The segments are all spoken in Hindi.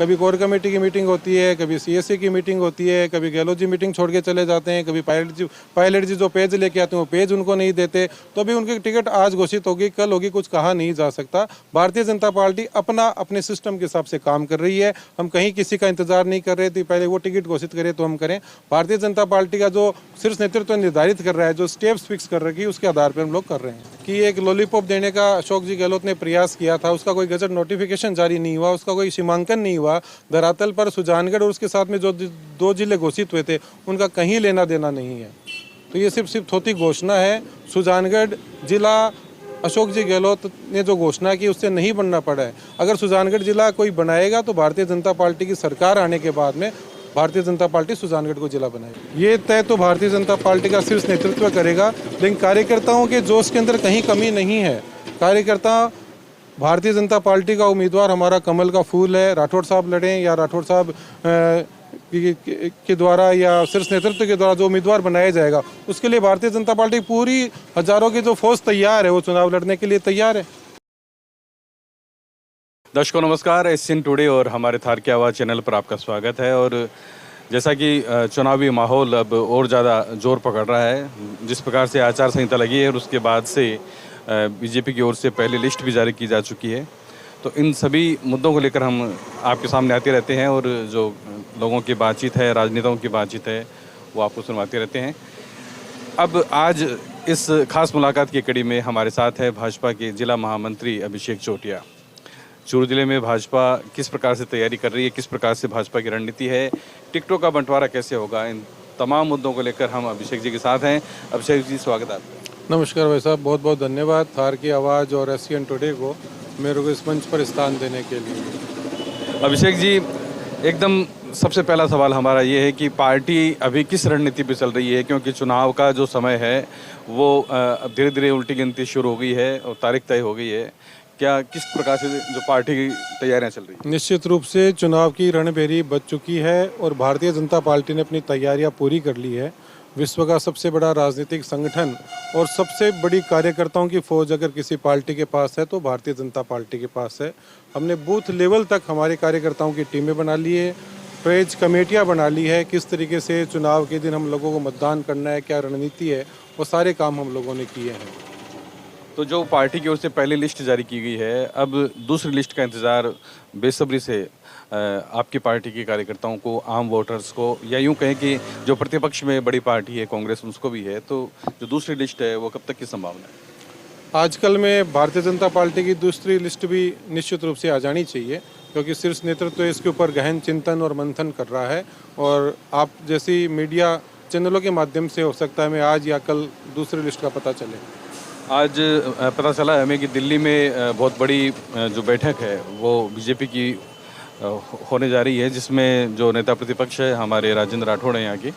कभी कोर कमेटी की मीटिंग होती है, कभी सीएससी की मीटिंग होती है, कभी गहलोत जी मीटिंग छोड़ के चले जाते हैं, कभी पायलट जी जो पेज लेके आते हैं वो पेज उनको नहीं देते। तो अभी उनकी टिकट आज घोषित होगी, कल होगी, कुछ कहा नहीं जा सकता। भारतीय जनता पार्टी अपने सिस्टम के हिसाब से काम कर रही है। हम कहीं किसी का इंतजार नहीं कर रहे थे, पहले वो टिकट घोषित करे तो हम करें। भारतीय जनता पार्टी का जो शीर्ष नेतृत्व निर्धारित कर रहा है, जो स्टेप्स फिक्स कर रखी है, उसके आधार पर हम लोग कर रहे हैं। कि एक लॉलीपॉप देने का अशोक जी गहलोत ने प्रयास किया था, उसका कोई गजट नोटिफिकेशन जारी नहीं हुआ, उसका कोई सीमांकन नहीं हुआ। धरातल पर सुजानगढ़ और उसके साथ में जो 2 जिले घोषित हुए थे उनका कहीं लेना देना नहीं है। तो ये सिर्फ थोथी घोषणा है। सुजानगढ़ जिला अशोक जी गहलोत ने जो घोषणा की उससे नहीं बनना पड़ा है। अगर सुजानगढ़ जिला कोई बनाएगा तो भारतीय जनता पार्टी की सरकार आने के बाद में भारतीय जनता पार्टी सुजानगढ़ को जिला बनाएगी। ये तय तो भारतीय जनता पार्टी का शीर्ष नेतृत्व करेगा, लेकिन कार्यकर्ताओं के जोश के अंदर कहीं कमी नहीं है। कार्यकर्ता भारतीय जनता पार्टी का उम्मीदवार हमारा कमल का फूल है। राठौड़ साहब लड़ें या राठौड़ साहब के द्वारा या शीर्ष नेतृत्व के द्वारा जो उम्मीदवार बनाया जाएगा, उसके लिए भारतीय जनता पार्टी पूरी हजारों की जो फौज तैयार है, वो चुनाव लड़ने के लिए तैयार है। दर्शकों नमस्कार, एसएन टुडे और हमारे थार की आवाज़ चैनल पर आपका स्वागत है। और जैसा कि चुनावी माहौल अब और ज़्यादा जोर पकड़ रहा है, जिस प्रकार से आचार संहिता लगी है और उसके बाद से बीजेपी की ओर से पहली लिस्ट भी जारी की जा चुकी है, तो इन सभी मुद्दों को लेकर हम आपके सामने आते रहते हैं और जो लोगों की बातचीत है, राजनेताओं की बातचीत है, वो आपको सुनवाते रहते हैं। अब आज इस खास मुलाकात की कड़ी में हमारे साथ है भाजपा के जिला महामंत्री अभिषेक चौटिया। चूरू जिले में भाजपा किस प्रकार से तैयारी कर रही है, किस प्रकार से भाजपा की रणनीति है, टिकटों का बंटवारा कैसे होगा, इन तमाम मुद्दों को लेकर हम अभिषेक जी के साथ हैं। अभिषेक जी स्वागत है आपका। नमस्कार भाई साहब, बहुत बहुत धन्यवाद थार की आवाज़ और एसएन टुडे को मेरे को इस मंच पर स्थान देने के लिए। अभिषेक जी, एकदम सबसे पहला सवाल हमारा ये है कि पार्टी अभी किस रणनीति पे चल रही है, क्योंकि चुनाव का जो समय है वो अब धीरे धीरे उल्टी गिनती शुरू हो गई है और तारीख तय हो गई है। क्या किस प्रकार से जो पार्टी की तैयारियां चल रही हैं? निश्चित रूप से चुनाव की रणभेरी बज चुकी है और भारतीय जनता पार्टी ने अपनी तैयारियां पूरी कर ली है। विश्व का सबसे बड़ा राजनीतिक संगठन और सबसे बड़ी कार्यकर्ताओं की फौज अगर किसी पार्टी के पास है तो भारतीय जनता पार्टी के पास है। हमने बूथ लेवल तक हमारे कार्यकर्ताओं की टीमें बना ली है, पेज कमेटियां बना ली है, किस तरीके से चुनाव के दिन हम लोगों को मतदान करना है, क्या रणनीति है, वो सारे काम हम लोगों ने किए हैं। तो जो पार्टी की ओर से पहली लिस्ट जारी की गई है, अब दूसरी लिस्ट का इंतज़ार बेसब्री से आपकी पार्टी के कार्यकर्ताओं को, आम वोटर्स को, या यूं कहें कि जो प्रतिपक्ष में बड़ी पार्टी है कांग्रेस, उसको भी है, तो जो दूसरी लिस्ट है वो कब तक की संभावना है? आजकल में भारतीय जनता पार्टी की दूसरी लिस्ट भी निश्चित रूप से आ जानी चाहिए, क्योंकि शीर्ष नेतृत्व इसके ऊपर गहन चिंतन और मंथन कर रहा है और आप जैसी मीडिया चैनलों के माध्यम से हो सकता है मैं आज या कल दूसरी लिस्ट का पता चले। आज पता चला है हमें कि दिल्ली में बहुत बड़ी जो बैठक है वो बीजेपी की होने जा रही है, जिसमें जो नेता प्रतिपक्ष है हमारे राजेंद्र राठौड़ हैं यहाँ के,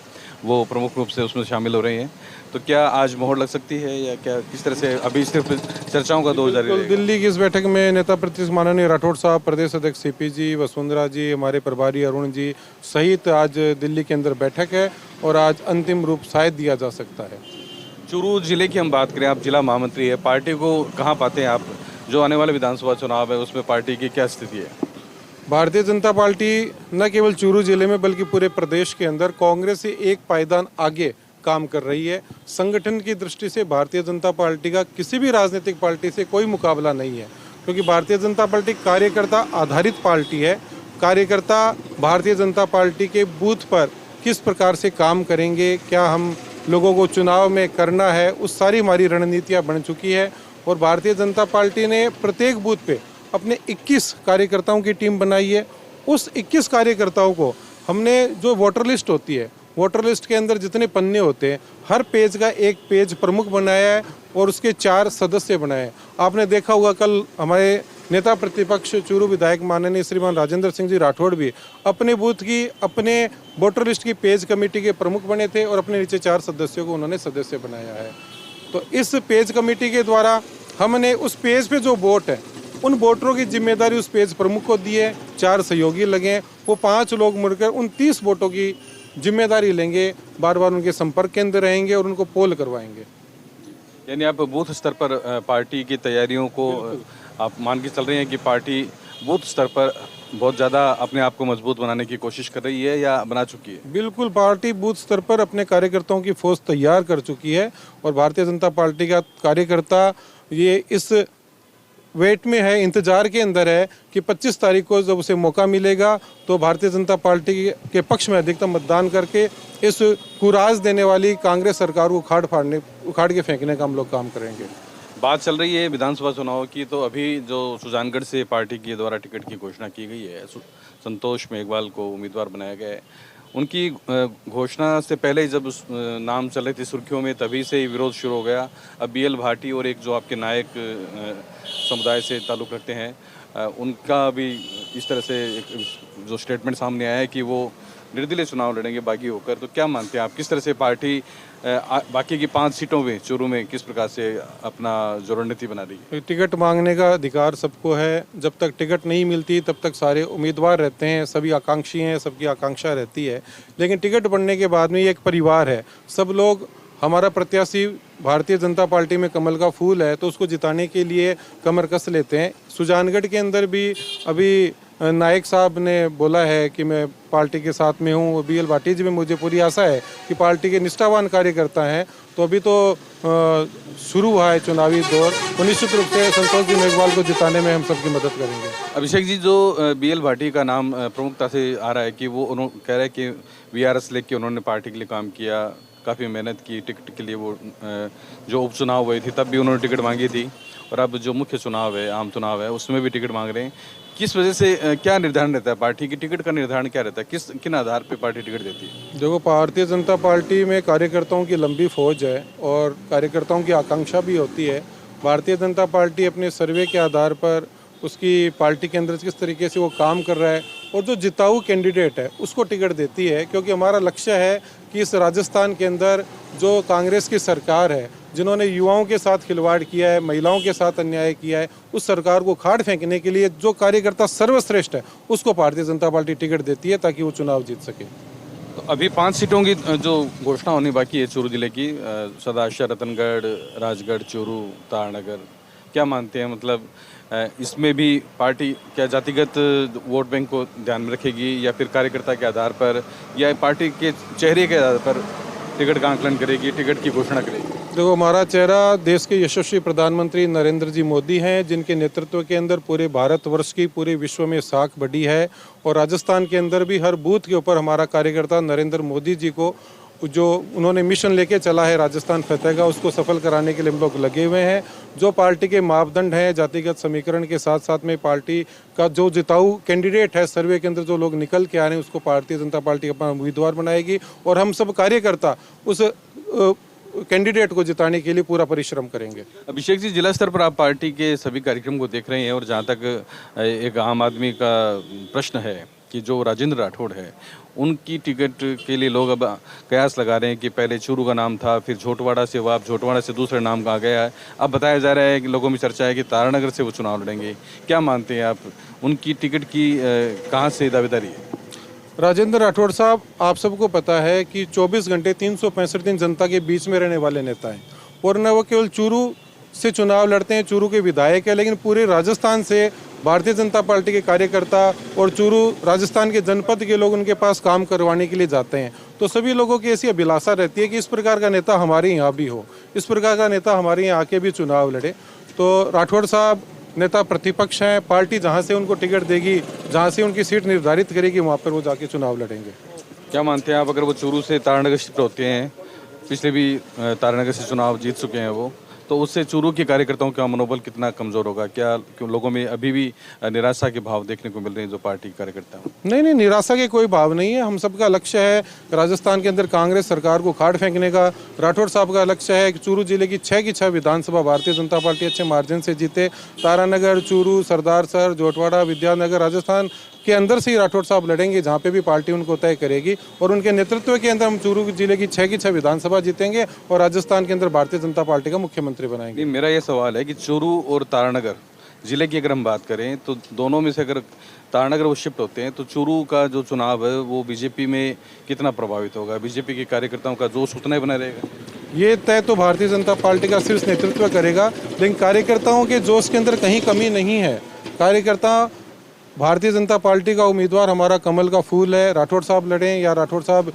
वो प्रमुख रूप से उसमें शामिल हो रहे हैं। तो क्या आज मोहर लग सकती है या क्या, किस तरह से अभी सिर्फ चर्चाओं का दौर जारी रहेगा? दिल्ली की इस बैठक में नेता प्रतिपक्ष माननीय राठौड़ साहब, प्रदेश अध्यक्ष सीपी जी, वसुंधरा जी, हमारे प्रभारी अरुण जी सहित आज दिल्ली के अंदर बैठक है और आज अंतिम रूप शायद दिया जा सकता है। चूरू जिले की हम बात करें, आप जिला महामंत्री है, पार्टी को कहाँ पाते हैं आप? जो आने वाले विधानसभा चुनाव है उसमें पार्टी की क्या स्थिति है? भारतीय जनता पार्टी न केवल चूरू जिले में बल्कि पूरे प्रदेश के अंदर कांग्रेस से एक पायदान आगे काम कर रही है। संगठन की दृष्टि से भारतीय जनता पार्टी का किसी भी राजनीतिक पार्टी से कोई मुकाबला नहीं है, क्योंकि भारतीय जनता पार्टी कार्यकर्ता आधारित पार्टी है। कार्यकर्ता भारतीय जनता पार्टी के बूथ पर किस प्रकार से काम करेंगे, क्या हम लोगों को चुनाव में करना है, उस सारी हमारी रणनीतियाँ बन चुकी है और भारतीय जनता पार्टी ने प्रत्येक बूथ पे अपने 21 कार्यकर्ताओं की टीम बनाई है। उस 21 कार्यकर्ताओं को हमने, जो वोटर लिस्ट होती है, वोटर लिस्ट के अंदर जितने पन्ने होते हैं, हर पेज का एक पेज प्रमुख बनाया है और उसके 4 सदस्य बनाए हैं। आपने देखा होगा कल हमारे नेता प्रतिपक्ष चूरू विधायक माननीय श्रीमान राजेंद्र सिंह जी राठौड़ भी अपने बूथ की, अपने वोटर लिस्ट की पेज कमेटी के प्रमुख बने थे और अपने नीचे 4 सदस्यों को उन्होंने सदस्य बनाया है। तो इस पेज कमेटी के द्वारा हमने उस पेज पे जो वोट है, उन वोटरों की जिम्मेदारी उस पेज प्रमुख को दी है। 4 सहयोगी लगे, वो 5 लोग मिलकर उन 30 वोटों की जिम्मेदारी लेंगे, बार बार उनके संपर्क के अंदर रहेंगे और उनको पोल करवाएंगे। यानी आप बूथ स्तर पर पार्टी की तैयारियों को आप मान के चल रहे हैं कि पार्टी बूथ स्तर पर बहुत ज़्यादा अपने आप को मजबूत बनाने की कोशिश कर रही है या बना चुकी है? बिल्कुल, पार्टी बूथ स्तर पर अपने कार्यकर्ताओं की फौज तैयार कर चुकी है और भारतीय जनता पार्टी का कार्यकर्ता ये इस वेट में है, इंतजार के अंदर है कि 25 तारीख को जब उसे मौका मिलेगा तो भारतीय जनता पार्टी के पक्ष में अधिकतम मतदान करके इस कुराज देने वाली कांग्रेस सरकार को उखाड़ के फेंकने का हम लोग काम करेंगे। बात चल रही है विधानसभा चुनाव की, तो अभी जो सुजानगढ़ से पार्टी के द्वारा टिकट की घोषणा की गई है, संतोष मेघवाल को उम्मीदवार बनाया गया है। उनकी घोषणा से पहले ही जब नाम चल रही थी सुर्खियों में, तभी से ही विरोध शुरू हो गया। अब BL भाटी और एक जो आपके नायक समुदाय से ताल्लुक़ रखते हैं, उनका भी इस तरह से एक जो स्टेटमेंट सामने आया है कि वो निर्दलीय चुनाव लड़ेंगे बागी होकर। तो क्या मानते हैं आप, किस तरह से पार्टी बाकी की 5 सीटों में चूरू में किस प्रकार से अपना जो रणनीति बना रही है? टिकट मांगने का अधिकार सबको है। जब तक टिकट नहीं मिलती तब तक सारे उम्मीदवार रहते हैं, सभी आकांक्षी हैं, सबकी आकांक्षा रहती है। लेकिन टिकट बनने के बाद में ये एक परिवार है। सब लोग, हमारा प्रत्याशी भारतीय जनता पार्टी में कमल का फूल है तो उसको जिताने के लिए कमर कस लेते हैं। सुजानगढ़ के अंदर भी अभी नायक साहब ने बोला है कि मैं पार्टी के साथ में हूँ। BL भाटी जी में मुझे पूरी आशा है कि पार्टी के निष्ठावान कार्यकर्ता हैं। तो अभी तो शुरू हुआ है चुनावी दौर, तो निश्चित रूप से संतोष जी मेघवाल को जिताने में हम सबकी मदद करेंगे। अभिषेक जी, जो BL भाटी का नाम प्रमुखता से आ रहा है कि वो कह रहे हैं कि VRS लेके उन्होंने पार्टी के लिए काम किया, काफ़ी मेहनत की टिकट के लिए। वो जो उपचुनाव हुए थे तब भी उन्होंने टिकट मांगी थी, और अब जो मुख्य चुनाव है, आम चुनाव है, उसमें भी टिकट मांग रहे हैं। किस वजह से, क्या निर्धारण रहता है पार्टी की टिकट का निर्धारण क्या रहता है, किन आधार पे पार्टी टिकट देती है? देखो, भारतीय जनता पार्टी में कार्यकर्ताओं की लंबी फौज है और कार्यकर्ताओं की आकांक्षा भी होती है। भारतीय जनता पार्टी अपने सर्वे के आधार पर उसकी पार्टी के अंदर किस तरीके से वो काम कर रहा है और जो जिताऊ कैंडिडेट है उसको टिकट देती है। क्योंकि हमारा लक्ष्य है कि इस राजस्थान के अंदर जो कांग्रेस की सरकार है, जिन्होंने युवाओं के साथ खिलवाड़ किया है, महिलाओं के साथ अन्याय किया है, उस सरकार को उखाड़ फेंकने के लिए जो कार्यकर्ता सर्वश्रेष्ठ है उसको भारतीय जनता पार्टी टिकट देती है ताकि वो चुनाव जीत सके। तो अभी 5 सीटों की जो घोषणा होनी बाकी है चूरू जिले की, सदाशा, रतनगढ़, राजगढ़, चूरू, तारनगर, क्या मानते हैं? मतलब इसमें भी पार्टी क्या जातिगत वोट बैंक को ध्यान में रखेगी या फिर कार्यकर्ता के आधार पर या पार्टी के चेहरे के आधार पर टिकट का आंकलन करेगी, टिकट की घोषणा करेगी? देखो, हमारा चेहरा देश के यशस्वी प्रधानमंत्री नरेंद्र जी मोदी हैं, जिनके नेतृत्व के अंदर पूरे भारतवर्ष की, पूरे विश्व में साख बढ़ी है। और राजस्थान के अंदर भी हर बूथ के ऊपर हमारा कार्यकर्ता नरेंद्र मोदी जी को, जो उन्होंने मिशन लेके चला है राजस्थान फतेह का, उसको सफल कराने के लिए हम लोग लगे हुए हैं। जो पार्टी के मापदंड हैं, जातिगत समीकरण के साथ साथ में पार्टी का जो जिताऊ कैंडिडेट है, सर्वे के अंदर जो लोग निकल के आ रहे हैं, उसको भारतीय जनता पार्टी अपना उम्मीदवार बनाएगी और हम सब कार्यकर्ता उस कैंडिडेट को जिताने के लिए पूरा परिश्रम करेंगे। अभिषेक जी, जिला स्तर पर आप पार्टी के सभी कार्यक्रम को देख रहे हैं, और जहाँ तक एक आम आदमी का प्रश्न है कि जो राजेंद्र राठौड़ है, उनकी टिकट के लिए लोग अब कयास लगा रहे हैं कि पहले चूरू का नाम था, फिर झोटवाड़ा से हुआ, अब झोटवाड़ा से दूसरे नाम का आ गया है। अब बताया जा रहा है कि लोगों में चर्चा है कि तारानगर से वो चुनाव लड़ेंगे। क्या मानते हैं आप, उनकी टिकट की कहाँ से दावेदारी है? राजेंद्र राठौड़ साहब, आप सबको पता है कि 24 घंटे 365 दिन जनता के बीच में रहने वाले नेता हैं और न वो केवल चूरू से चुनाव लड़ते हैं, चूरू के विधायक है, लेकिन पूरे राजस्थान से भारतीय जनता पार्टी के कार्यकर्ता और चूरू राजस्थान के जनपद के लोग उनके पास काम करवाने के लिए जाते हैं। तो सभी लोगों की ऐसी अभिलाषा रहती है कि इस प्रकार का नेता हमारे यहाँ भी हो, इस प्रकार का नेता हमारे यहाँ आके भी चुनाव लड़े। तो राठौड़ साहब नेता प्रतिपक्ष हैं, पार्टी जहाँ से उनको टिकट देगी, जहाँ से उनकी सीट निर्धारित करेगी, वहाँ पर वो जाके चुनाव लड़ेंगे। क्या मानते हैं आप, अगर वो चूरू से तारानगर शिफ्ट होते हैं, पिछले भी तारानगर से चुनाव जीत चुके हैं वो, तो उससे चूरू के कार्यकर्ताओं का मनोबल कितना कमज़ोर होगा? क्या क्यों लोगों में अभी भी निराशा के भाव देखने को मिल रहे हैं जो पार्टी के कार्यकर्ता हैं? नहीं, निराशा के कोई भाव नहीं है। हम सबका लक्ष्य है राजस्थान के अंदर कांग्रेस सरकार को उखाड़ फेंकने का। राठौड़ साहब का लक्ष्य है कि चूरू जिले की 6 की 6 विधानसभा भारतीय जनता पार्टी अच्छे मार्जिन से जीते। तारानगर, चूरू, सरदारसर, जोटवाड़ा, विद्यानगर, राजस्थान के अंदर से ही राठौड़ साहब लड़ेंगे, जहाँ पे भी पार्टी उनको तय करेगी। और उनके नेतृत्व के अंदर हम चूरू जिले की 6 की 6 विधानसभा जीतेंगे और राजस्थान के अंदर भारतीय जनता पार्टी का मुख्यमंत्री बनाएंगे। मेरा ये सवाल है कि चूरू और तारानगर जिले की अगर हम बात करें तो दोनों में से अगर तारानगर वो शिफ्ट होते हैं तो चूरू का जो चुनाव है वो बीजेपी में कितना प्रभावित होगा? बीजेपी के कार्यकर्ताओं का जोश उतना ही बना रहेगा? ये तय तो भारतीय जनता पार्टी का शीर्ष नेतृत्व करेगा, लेकिन कार्यकर्ताओं के जोश के अंदर कहीं कमी नहीं है। कार्यकर्ता भारतीय जनता पार्टी का उम्मीदवार हमारा कमल का फूल है। राठौड़ साहब लड़ें या राठौड़ साहब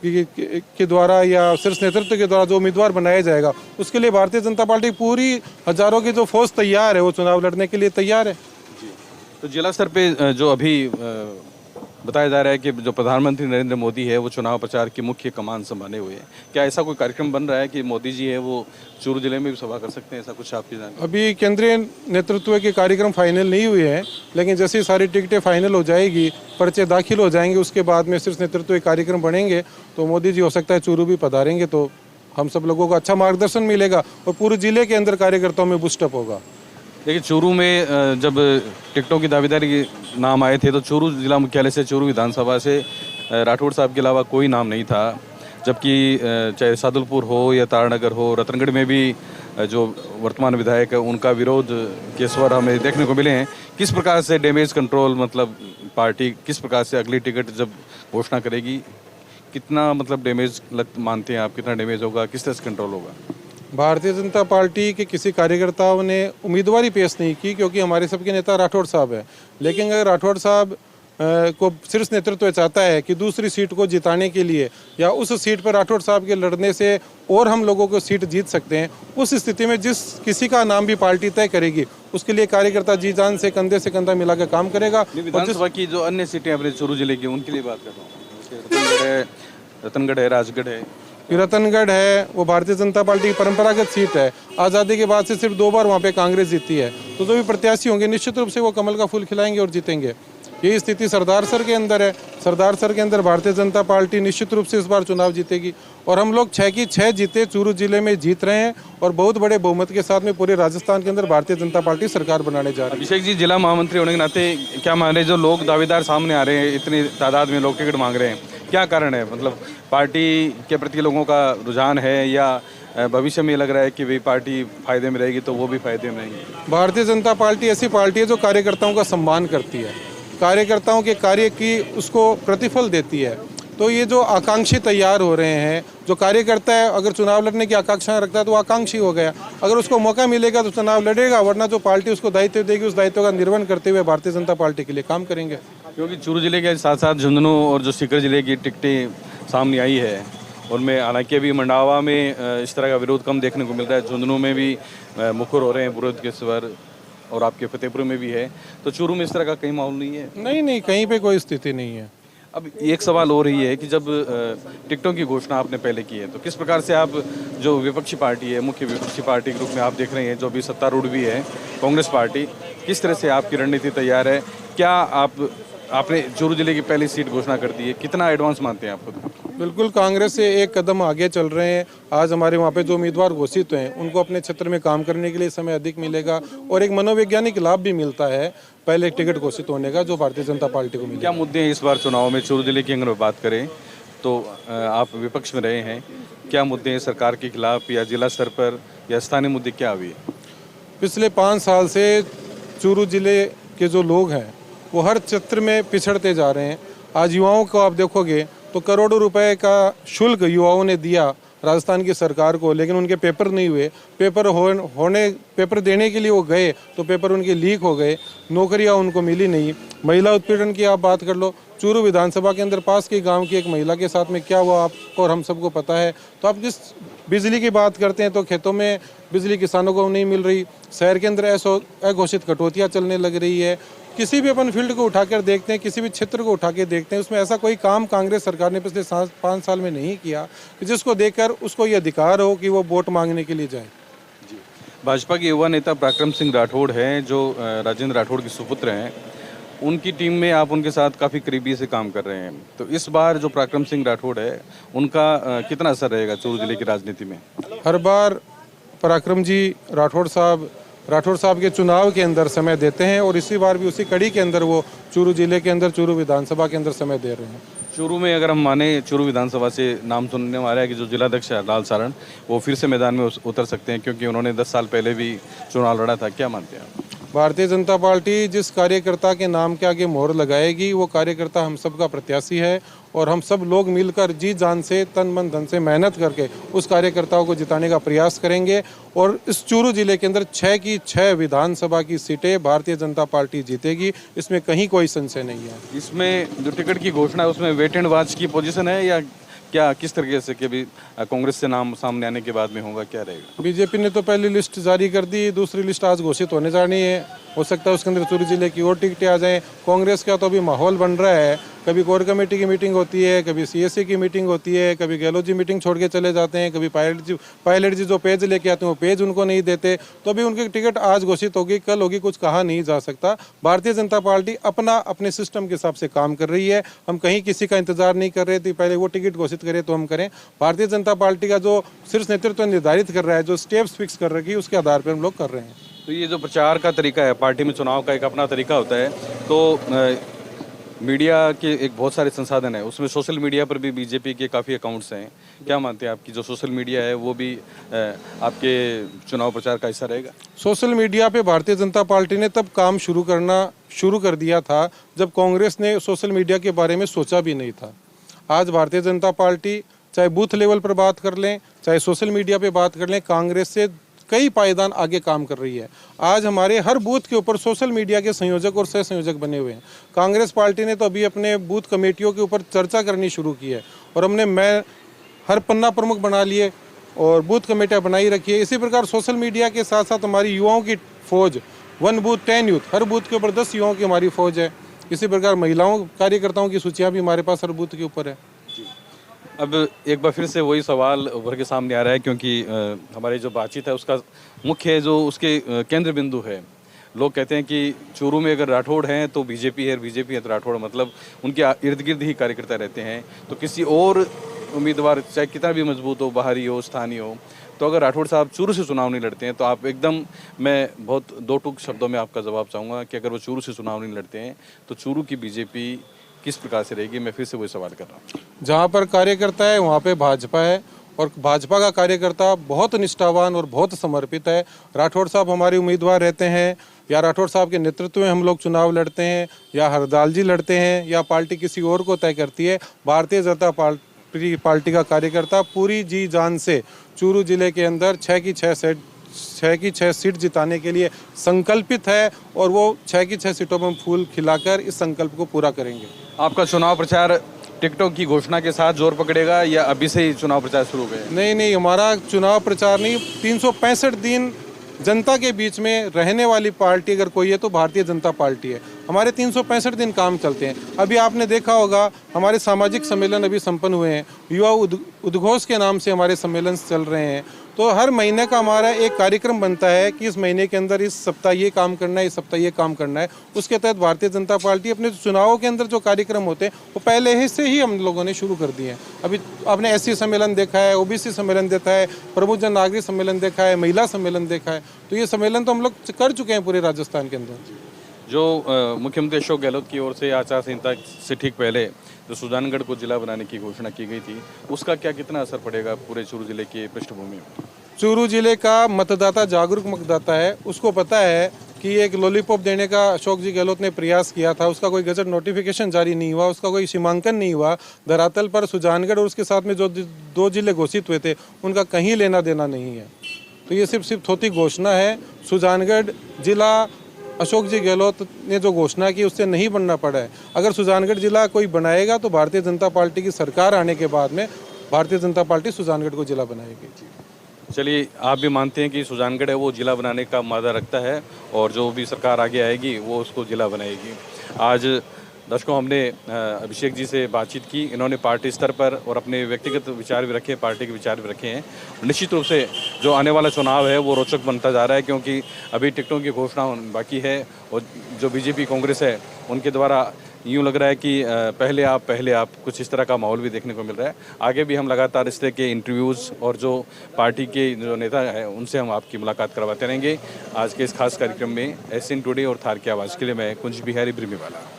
के द्वारा या शीर्ष नेतृत्व के द्वारा जो उम्मीदवार बनाया जाएगा, उसके लिए भारतीय जनता पार्टी पूरी हजारों की जो फौज तैयार है, वो चुनाव लड़ने के लिए तैयार है। तो जिला स्तर पे जो अभी बताया जा रहा है कि जो प्रधानमंत्री नरेंद्र मोदी है वो चुनाव प्रचार की मुख्य कमान संभाले हुए हैं, क्या ऐसा कोई कार्यक्रम बन रहा है कि मोदी जी है वो चूरू जिले में भी सभा कर सकते हैं, ऐसा कुछ आपकी जानकारी? अभी केंद्रीय नेतृत्व के कार्यक्रम फाइनल नहीं हुए हैं, लेकिन जैसे ही सारी टिकटें फाइनल हो जाएगी, पर्चे दाखिल हो जाएंगे, उसके बाद में शीर्ष नेतृत्व के कार्यक्रम बनेंगे, तो मोदी जी हो सकता है चूरू भी पधारेंगे, तो हम सब लोगों को अच्छा मार्गदर्शन मिलेगा और पूरे जिले के अंदर कार्यकर्ताओं में बूस्टअप होगा। देखिए, चूरू में जब टिकटों की दावेदारी के नाम आए थे तो चूरू जिला मुख्यालय से चूरू विधानसभा से राठौड़ साहब के अलावा कोई नाम नहीं था, जबकि चाहे सादुलपुर हो या तारानगर हो, रतनगढ़ में भी जो वर्तमान विधायक है उनका विरोध के स्वर हमें देखने को मिले हैं। किस प्रकार से डैमेज कंट्रोल, मतलब पार्टी किस प्रकार से अगली टिकट जब घोषणा करेगी, कितना मतलब डैमेज मानते हैं आप, कितना डैमेज होगा, किस तरह से कंट्रोल होगा? भारतीय जनता पार्टी के किसी कार्यकर्ताओं ने उम्मीदवारी पेश नहीं की, क्योंकि हमारे सबके नेता राठौड़ साहब है। लेकिन अगर राठौड़ साहब को शीर्ष नेतृत्व चाहता है कि दूसरी सीट को जिताने के लिए या उस सीट पर राठौड़ साहब के लड़ने से और हम लोगों को सीट जीत सकते हैं, उस स्थिति में जिस किसी का नाम भी पार्टी तय करेगी, उसके लिए कार्यकर्ता जी जान से कंधा मिला के काम करेगा। विधानसभा की जो अन्य सीटें अपने चूरू जिले की, उनके लिए बात कर रहा हूँ। रतनगढ़ है, राजगढ़ है, रतनगढ़ है, वो भारतीय जनता पार्टी की परंपरागत सीट है। आज़ादी के बाद से सिर्फ 2 बार वहाँ पे कांग्रेस जीती है, तो जो भी प्रत्याशी होंगे निश्चित रूप से वो कमल का फूल खिलाएंगे और जीतेंगे। यही स्थिति सरदार सर के अंदर है। सरदार सर के अंदर भारतीय जनता पार्टी निश्चित रूप से इस बार चुनाव जीतेगी और हम लोग 6 की 6 जीते चूरू जिले में जीत रहे हैं और बहुत बड़े बहुमत के साथ में पूरे राजस्थान के अंदर भारतीय जनता पार्टी सरकार बनाने जा रही है। अभिषेक जी, जिला महामंत्री होने के नाते क्या मान रहे, जो लोग दावेदार सामने आ रहे हैं, इतनी तादाद में लोग टिकट मांग रहे हैं, क्या कारण है? मतलब पार्टी के प्रति लोगों का रुझान है या भविष्य में लग रहा है कि भाई पार्टी फायदे में रहेगी तो वो भी फायदे में रहेंगी? भारतीय जनता पार्टी ऐसी पार्टी है जो कार्यकर्ताओं का सम्मान करती है, कार्यकर्ताओं के कार्य की उसको प्रतिफल देती है। तो ये जो आकांक्षी तैयार हो रहे हैं, जो कार्यकर्ता है अगर चुनाव लड़ने की आकांक्षा रखता है तो वो आकांक्षी हो गया, अगर उसको मौका मिलेगा तो चुनाव लड़ेगा, वरना जो पार्टी उसको दायित्व देगी उस दायित्व का निर्वहन करते हुए भारतीय जनता पार्टी के लिए काम करेंगे। क्योंकि चूरू जिले के साथ साथ झुंझुनू और जो सीकर जिले की टिकटें सामने आई है उनमें हालांकि अभी मंडावा में इस तरह का विरोध कम देखने को मिल रहा है, झुंझुनू में भी मुखर हो रहे हैं विरोध के स्वर और आपके फतेहपुर में भी है, तो चूरू में इस तरह का कहीं माहौल नहीं है? नहीं, कहीं पे कोई स्थिति नहीं है। अब एक सवाल हो रही है कि जब टिकटों की घोषणा आपने पहले की है तो किस प्रकार से आप जो विपक्षी पार्टी है, मुख्य विपक्षी पार्टी के रूप में आप देख रहे हैं, जो भी सत्तारूढ़ भी है कांग्रेस पार्टी, किस तरह से आपकी रणनीति तैयार है? क्या आपने चूरू जिले की पहली सीट घोषणा कर दी है, कितना एडवांस मानते हैं आप खुद? बिल्कुल कांग्रेस से एक कदम आगे चल रहे हैं। आज हमारे वहाँ पे जो उम्मीदवार घोषित हैं उनको अपने क्षेत्र में काम करने के लिए समय अधिक मिलेगा और एक मनोवैज्ञानिक लाभ भी मिलता है पहले टिकट घोषित होने का, जो भारतीय जनता पार्टी को मिलेगा। क्या मुद्दे हैं इस बार चुनाव में चूरू जिले की अगर बात करें तो आप विपक्ष में रहे हैं, क्या मुद्दे हैं सरकार के खिलाफ या जिला स्तर पर या स्थानीय मुद्दे क्या हुए? पिछले 5 साल से चूरू जिले के जो लोग हैं वो हर क्षेत्र में पिछड़ते जा रहे हैं। आज युवाओं को आप देखोगे तो करोड़ों रुपए का शुल्क युवाओं ने दिया राजस्थान की सरकार को, लेकिन उनके पेपर नहीं हुए। पेपर देने के लिए वो गए तो पेपर उनके लीक हो गए, नौकरियां उनको मिली नहीं। महिला उत्पीड़न की आप बात कर लो, चूरू विधानसभा के अंदर पास की गांव की एक महिला के साथ में क्या हुआ आपको और हम सबको पता है। तो आप जिस बिजली की बात करते हैं तो खेतों में बिजली किसानों को नहीं मिल रही, शहर के अंदर अघोषित कटौतियाँ चलने लग रही है। किसी भी अपन फील्ड को उठाकर देखते हैं, किसी भी क्षेत्र को उठा के देखते हैं, उसमें ऐसा कोई काम कांग्रेस सरकार ने पिछले 5 साल में नहीं किया कि जिसको देखकर उसको ये अधिकार हो कि वो वोट मांगने के लिए जाए। भाजपा के युवा नेता पराक्रम सिंह राठौड़ हैं, जो राजेंद्र राठौड़ के सुपुत्र हैं, उनकी टीम में आप उनके साथ काफ़ी करीबी से काम कर रहे हैं, तो इस बार जो पराक्रम सिंह राठौड़ है उनका कितना असर रहेगा चूरू जिले की राजनीति में? हर बार पराक्रम जी राठौड़ साहब के चुनाव के अंदर समय देते हैं और इसी बार भी उसी कड़ी के अंदर वो चूरू जिले के अंदर, चूरू विधानसभा के अंदर समय दे रहे हैं। चूरू में अगर हम माने, चूरू विधानसभा से नाम सुनने में आ रहा है कि जो जिलाध्यक्ष है लाल सारण, वो फिर से मैदान में उतर सकते हैं, क्योंकि उन्होंने 10 साल पहले भी चुनाव लड़ा था, क्या मानते हैं आप? भारतीय जनता पार्टी जिस कार्यकर्ता के नाम के आगे मोहर लगाएगी वो कार्यकर्ता हम सब का प्रत्याशी है और हम सब लोग मिलकर जी जान से तन मन धन से मेहनत करके उस कार्यकर्ताओं को जिताने का प्रयास करेंगे और इस चूरू जिले के अंदर 6 की 6 विधानसभा की सीटें भारतीय जनता पार्टी जीतेगी, इसमें कहीं कोई संशय नहीं है। इसमें जो टिकट की घोषणा है उसमें वेट एंड वॉच की पोजीशन है या क्या, किस तरीके से कि भी कांग्रेस से नाम सामने आने के बाद में होगा, क्या रहेगा? बीजेपी ने तो पहली लिस्ट जारी कर दी, दूसरी लिस्ट आज घोषित होने जा रही है। हो सकता है उसके अंदर चूरू जिले की और टिकटें आ जाएं। कांग्रेस का तो अभी माहौल बन रहा है, कभी कोर कमेटी की मीटिंग होती है, कभी सीएससी की मीटिंग होती है, कभी गहलोत जी मीटिंग छोड़ के चले जाते हैं, कभी पायलट जी जो पेज लेके आते हैं वो पेज उनको नहीं देते। तो अभी उनकी टिकट आज घोषित होगी, कल होगी, कुछ कहा नहीं जा सकता। भारतीय जनता पार्टी अपने सिस्टम के हिसाब से काम कर रही है। हम कहीं किसी का इंतजार नहीं कर रहे थे, पहले वो टिकट घोषित करे तो हम करें। भारतीय जनता पार्टी का जो शीर्ष नेतृत्व निर्धारित कर रहा है, जो स्टेप्स फिक्स कर रखी है, उसके आधार पर हम लोग कर रहे हैं। तो ये जो प्रचार का तरीका है, पार्टी में चुनाव का एक अपना तरीका होता है, तो मीडिया के एक बहुत सारे संसाधन है, उसमें सोशल मीडिया पर भी बीजेपी के काफ़ी अकाउंट्स हैं। क्या मानते हैं आपकी जो सोशल मीडिया है वो भी आपके चुनाव प्रचार का हिस्सा रहेगा? सोशल मीडिया पे भारतीय जनता पार्टी ने तब काम शुरू कर दिया था जब कांग्रेस ने सोशल मीडिया के बारे में सोचा भी नहीं था। आज भारतीय जनता पार्टी चाहे बूथ लेवल पर बात कर लें, चाहे सोशल मीडिया पे बात कर लें, कांग्रेस से कई पायदान आगे काम कर रही है। आज हमारे हर बूथ के ऊपर सोशल मीडिया के संयोजक और सह संयोजक बने हुए हैं। कांग्रेस पार्टी ने तो अभी अपने बूथ कमेटियों के ऊपर चर्चा करनी शुरू की है और मैं हर पन्ना प्रमुख बना लिए और बूथ कमेटियां बनाई रखी है। इसी प्रकार सोशल मीडिया के साथ साथ हमारी युवाओं की फौज, 1 बूथ 10 यूथ, हर बूथ के ऊपर 10 युवाओं की हमारी फौज है। इसी प्रकार महिलाओं कार्यकर्ताओं की सूचियाँ भी हमारे पास हर बूथ के ऊपर है। अब एक बार फिर से वही सवाल उभर के सामने आ रहा है, क्योंकि हमारी जो बातचीत है उसका मुख्य जो उसके केंद्र बिंदु है, लोग कहते हैं कि चूरू में अगर राठौड़ हैं तो बीजेपी है, बीजेपी है तो राठौड़, मतलब उनके इर्द गिर्द ही कार्यकर्ता रहते हैं। तो किसी और उम्मीदवार चाहे कितना भी मजबूत हो, बाहरी हो, स्थानीय हो, तो अगर राठौड़ साहब चूरू से चुनाव नहीं लड़ते हैं तो आप एकदम, मैं बहुत 2 टूक शब्दों में आपका जवाब चाहूँगा कि अगर वो चूरू से चुनाव नहीं लड़ते हैं तो चूरू की बीजेपी किस प्रकार से रहेगी? मैं फिर से वही सवाल कर रहा हूँ। जहाँ पर कार्यकर्ता है वहाँ पे भाजपा है और भाजपा का कार्यकर्ता बहुत निष्ठावान और बहुत समर्पित है। राठौड़ साहब हमारे उम्मीदवार रहते हैं या राठौड़ साहब के नेतृत्व में हम लोग चुनाव लड़ते हैं या हरदाल जी लड़ते हैं या पार्टी किसी और को तय करती है, भारतीय जनता पार्टी का कार्यकर्ता पूरी जी जान से चूरू जिले के अंदर 6 की 6 सीट जिताने के लिए संकल्पित है और वो 6 की 6 सीटों में फूल खिलाकर इस संकल्प को पूरा करेंगे। आपका चुनाव प्रचार टिकटॉक की घोषणा के साथ जोर पकड़ेगा या अभी से ही चुनाव प्रचार शुरू हो गया? नहीं, हमारा चुनाव प्रचार नहीं, 365 दिन जनता के बीच में रहने वाली पार्टी अगर कोई है तो भारतीय जनता पार्टी है। हमारे 365 दिन काम चलते हैं। अभी आपने देखा होगा हमारे सामाजिक सम्मेलन अभी संपन्न हुए हैं, युवा उद्घोष के नाम से हमारे सम्मेलन चल रहे हैं। तो हर महीने का हमारा एक कार्यक्रम बनता है कि इस महीने के अंदर इस सप्ताह ये काम करना है, इस सप्ताह ये काम करना है। उसके तहत भारतीय जनता पार्टी अपने चुनावों के अंदर जो कार्यक्रम होते हैं वो पहले ही से ही हम लोगों ने शुरू कर दिए हैं। अभी आपने एससी सम्मेलन देखा है, ओबीसी सम्मेलन देखा है, प्रबुद्ध जन नागरिक सम्मेलन देखा है, महिला सम्मेलन देखा है। तो ये सम्मेलन तो हम लोग कर चुके हैं पूरे राजस्थान के अंदर। जो मुख्यमंत्री अशोक गहलोत की ओर से आचार संहिता से ठीक पहले जो सुजानगढ़ को जिला बनाने की घोषणा की गई थी, उसका क्या कितना असर पड़ेगा पूरे चूरू जिले की पृष्ठभूमि में? चूरू जिले का मतदाता जागरूक मतदाता है, उसको पता है कि एक लॉलीपॉप देने का अशोक जी गहलोत ने प्रयास किया था, उसका कोई गजट नोटिफिकेशन जारी नहीं हुआ, उसका कोई सीमांकन नहीं हुआ। धरातल पर सुजानगढ़ और उसके साथ में जो 2 जिले घोषित हुए थे उनका कहीं लेना देना नहीं है। तो ये सिर्फ थोती घोषणा है। सुजानगढ़ जिला अशोक जी गहलोत ने जो घोषणा की उससे नहीं बनना पड़ा है। अगर सुजानगढ़ जिला कोई बनाएगा तो भारतीय जनता पार्टी की सरकार आने के बाद में भारतीय जनता पार्टी सुजानगढ़ को जिला बनाएगी। चलिए, आप भी मानते हैं कि सुजानगढ़ है वो जिला बनाने का मादा रखता है और जो भी सरकार आगे आएगी वो उसको जिला बनाएगी। आज दर्शकों, हमने अभिषेक जी से बातचीत की। इन्होंने पार्टी स्तर पर और अपने व्यक्तिगत विचार भी रखे, पार्टी के विचार भी रखे हैं। निश्चित रूप से जो आने वाला चुनाव है वो रोचक बनता जा रहा है, क्योंकि अभी टिकटों की घोषणा बाकी है और जो बीजेपी कांग्रेस है उनके द्वारा यूँ लग रहा है कि पहले आप कुछ इस तरह का माहौल भी देखने को मिल रहा है। आगे भी हम लगातार इस तरह के इंटरव्यूज़ और जो पार्टी के जो नेता हैं उनसे हम आपकी मुलाकात करवाते रहेंगे। आज के इस खास कार्यक्रम में एसएन टुडे और थार की आवाज़ के लिए मैं कुंज बिहारी ब्रिमीवाला।